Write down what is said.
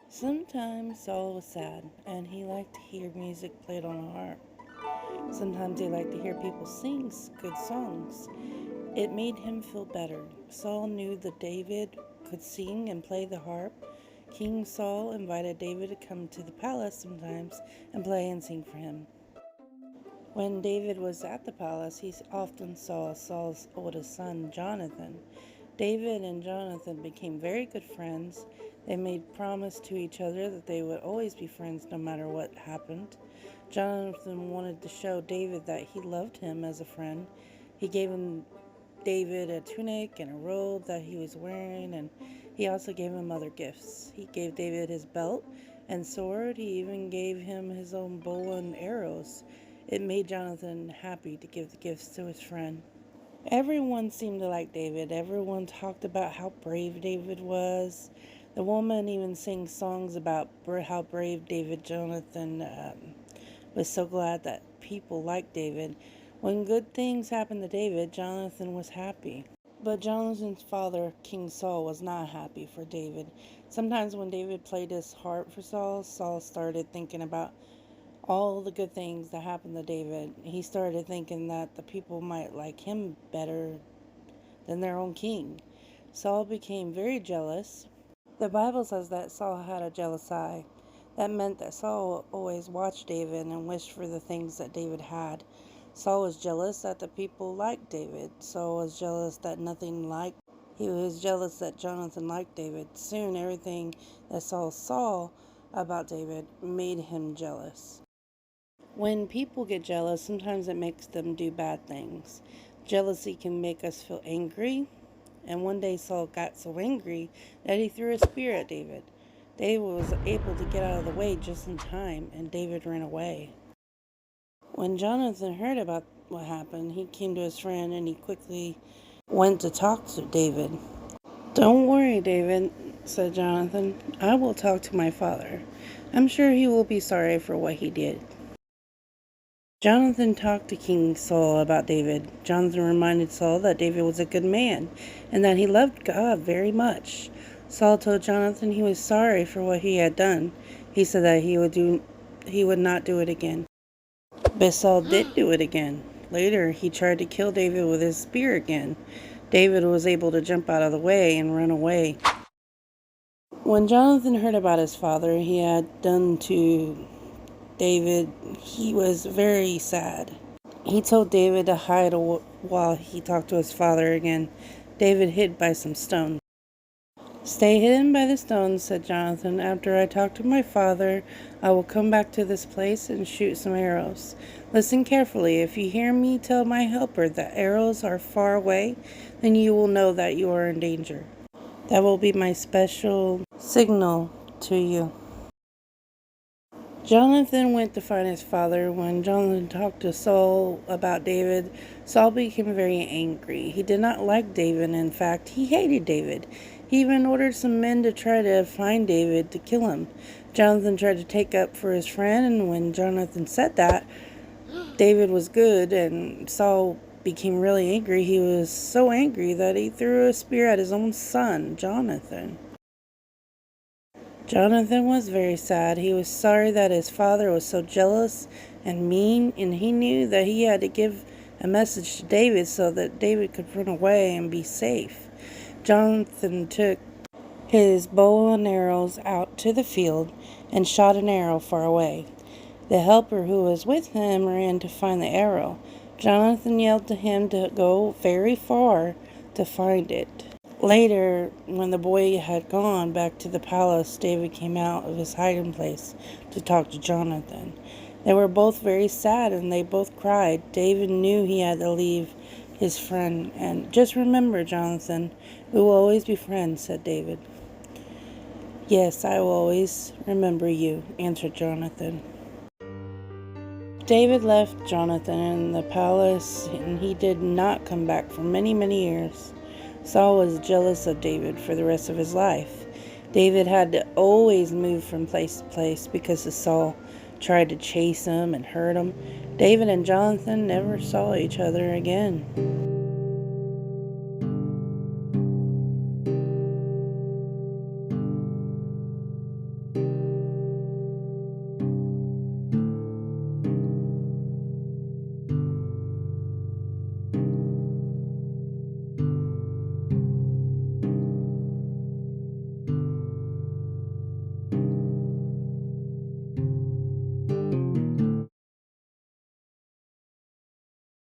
Sometimes Saul was sad, and he liked to hear music played on a harp. Sometimes he liked to hear people sing good songs. It made him feel better. Saul knew that David could sing and play the harp. King Saul invited David to come to the palace sometimes and play and sing for him. When David was at the palace, he often saw Saul's oldest son, Jonathan. David and Jonathan became very good friends. They made promise to each other that they would always be friends no matter what happened. Jonathan wanted to show David that he loved him as a friend. He gave David a tunic and a robe that he was wearing, and he also gave him other gifts. He gave David his belt and sword. He even gave him his own bow and arrows. It made Jonathan happy to give the gifts to his friend. Everyone seemed to like David. Everyone talked about how brave David was. The woman even sang songs about how brave Jonathan was so glad that people liked David. When good things happened to David, Jonathan was happy. But Jonathan's father, King Saul, was not happy for David. Sometimes when David played his harp for Saul, Saul started thinking about all the good things that happened to David. He started thinking that the people might like him better than their own king. Saul became very jealous. The Bible says that Saul had a jealous eye. That meant that Saul always watched David and wished for the things that David had. Saul was jealous that the people liked David. Saul was jealous that nothing liked. He was jealous that Jonathan liked David. Soon everything that Saul saw about David made him jealous. When people get jealous, sometimes it makes them do bad things. Jealousy can make us feel angry, and one day Saul got so angry that he threw a spear at David. David was able to get out of the way just in time, and David ran away. When Jonathan heard about what happened, he came to his friend and he quickly went to talk to David. "Don't worry, David," said Jonathan. "I will talk to my father. I'm sure he will be sorry for what he did." Jonathan talked to King Saul about David. Jonathan reminded Saul that David was a good man and that he loved God very much. Saul told Jonathan he was sorry for what he had done. He said that he would not do it again. But Saul did do it again. Later, he tried to kill David with his spear again. David was able to jump out of the way and run away. When Jonathan heard about his father he had done to David, he was very sad. He told David to hide while he talked to his father again. David hid by some stones. "Stay hidden by the stones," said Jonathan. "After I talk to my father, I will come back to this place and shoot some arrows. Listen carefully. If you hear me tell my helper that arrows are far away, then you will know that you are in danger. That will be my special signal to you." Jonathan went to find his father. When Jonathan talked to Saul about David, Saul became very angry. He did not like David. In fact, he hated David. He even ordered some men to try to find David to kill him. Jonathan tried to take up for his friend, and when Jonathan said that David was good and Saul became really angry, he was so angry that he threw a spear at his own son, Jonathan. Jonathan was very sad. He was sorry that his father was so jealous and mean, and he knew that he had to give a message to David so that David could run away and be safe. Jonathan took his bow and arrows out to the field and shot an arrow far away. The helper who was with him ran to find the arrow. Jonathan yelled to him to go very far to find it. Later, when the boy had gone back to the palace, David came out of his hiding place to talk to Jonathan. They were both very sad and they both cried. David knew he had to leave his friend. "And just remember, Jonathan, we will always be friends," said David. "Yes, I will always remember you," answered Jonathan. David left Jonathan in the palace and he did not come back for many, many years. Saul was jealous of David for the rest of his life. David had to always move from place to place because Saul tried to chase him and hurt him. David and Jonathan never saw each other again.